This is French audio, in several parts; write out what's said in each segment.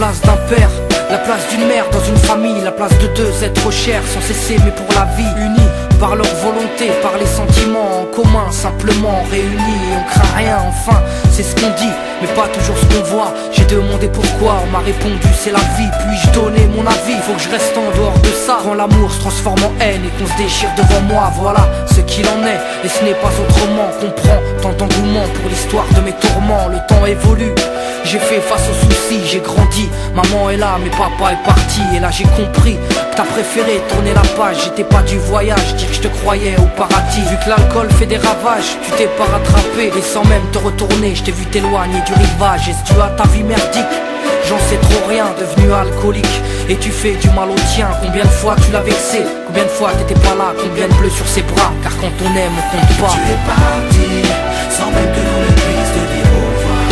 place d'un père, la place d'une mère dans une famille, la place de deux êtres chers sans cesser mais pour la vie, unis par leur volonté, par les sentiments en commun, simplement réunis et on craint rien, enfin c'est ce qu'on dit, mais pas toujours ce qu'on voit. J'ai demandé pourquoi, on m'a répondu c'est la vie, puis-je donner mon avis, faut que je reste en dehors de ça. Quand l'amour se transforme en haine et qu'on se déchire devant moi, voilà ce qu'il en est, et ce n'est pas autrement. Comprends tant d'engouement pour l'histoire de mes tourments, le temps évolue. J'ai fait face aux soucis, j'ai grandi, maman est là, mais papa est parti. Et là j'ai compris que t'as préféré tourner la page. J'étais pas du voyage, dire que je te croyais au paradis. Vu que l'alcool fait des ravages, tu t'es pas rattrapé. Et sans même te retourner, je t'ai vu t'éloigner du rivage. Est-ce dû à ta vie merdique? J'en sais trop rien, devenu alcoolique. Et tu fais du mal au tien, combien de fois tu l'as vexé? Combien de fois t'étais pas là, combien de bleus sur ses bras? Car quand on aime, on compte pas. Tu es parti, sans même que l'on ne puisse te dire au revoir.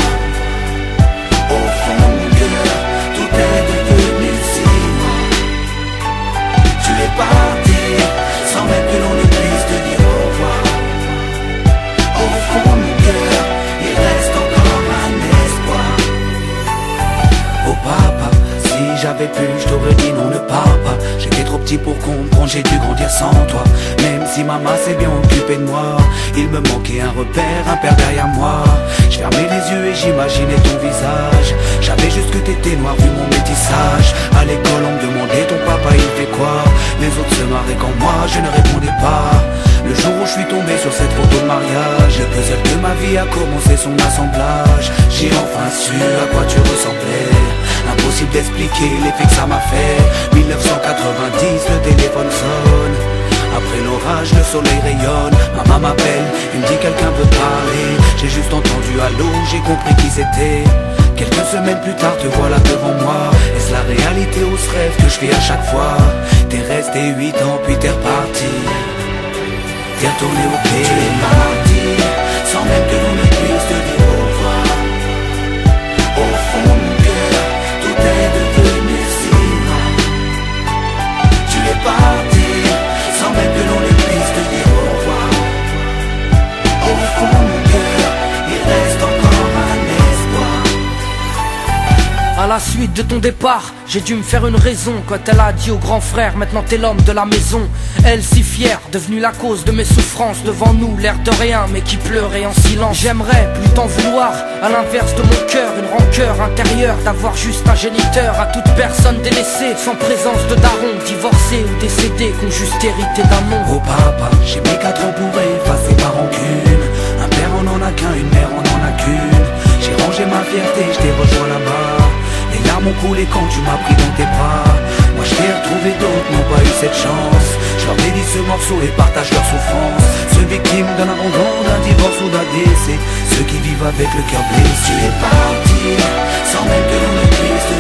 Au fond de mon cœur, tout est devenu si noir. Tu es parti, sans même que l'on ne puisse te dire au revoir. Au fond de mon cœur, il reste encore un espoir. Oh papa, si j'avais pu, je t'aurais dit non, ne pars pas. J'étais trop petit pour comprendre, j'ai dû grandir sans toi. Même si maman s'est bien occupée de moi, il me manquait un repère, un père derrière moi. Je fermais les yeux et j'imaginais ton visage. J'avais juste que t'étais noir vu mon métissage. À l'école on me demandait ton papa il fait quoi. Les autres se marraient quand moi je ne répondais pas. Le jour où je suis tombé sur cette photo de mariage, le puzzle de ma vie a commencé son assemblage. J'ai enfin su à quoi tu ressemblais. Impossible d'expliquer l'effet que ça m'a fait. 1990, le téléphone sonne. Après l'orage, le soleil rayonne. Maman m'appelle, il me dit quelqu'un veut parler. J'ai juste entendu allô, j'ai compris qui c'était. Quelques semaines plus tard, te voilà devant moi. Est-ce la réalité ou ce rêve que je fais à chaque fois? T'es resté 8 ans puis t'es reparti. T'es retourné au pays. Tu es parti, sans même que l'on ne puisse te dire au revoir. Au fond de mon cœur, tout est devenu si noir. Tu es parti, sans même que l'on ne puisse te dire au revoir. Au fond de mon cœur, il reste encore un espoir. À la suite de ton départ, j'ai dû me faire une raison. Quand elle a dit au grand frère, maintenant t'es l'homme de la maison. Elle si fière, devenue la cause de mes souffrances. Devant nous, l'air de rien, mais qui pleurait en silence. J'aimerais plus t'en vouloir, à l'inverse de mon cœur. Une rancœur intérieure, d'avoir juste un géniteur. À toute personne délaissée, sans présence de daron. Divorcé ou décédé, qu'on juste hérité d'un nom. Oh papa, j'ai mis 4 ans pour effacer ma rancune. Un père on en a qu'un, une mère on en a qu'une. J'ai rangé ma fierté, je t'ai rejoint là-bas. Les larmes ont coulé quand tu m'as pris dans tes bras. Moi je t'ai retrouvé, d'autres n'ont pas eu cette chance. Je leur dédie ce morceau et partage leur souffrance. Ceux victimes d'un abandon, d'un divorce ou d'un décès. Ceux qui vivent avec le cœur blessé. Tu es parti, sans même que l'on ne puisse te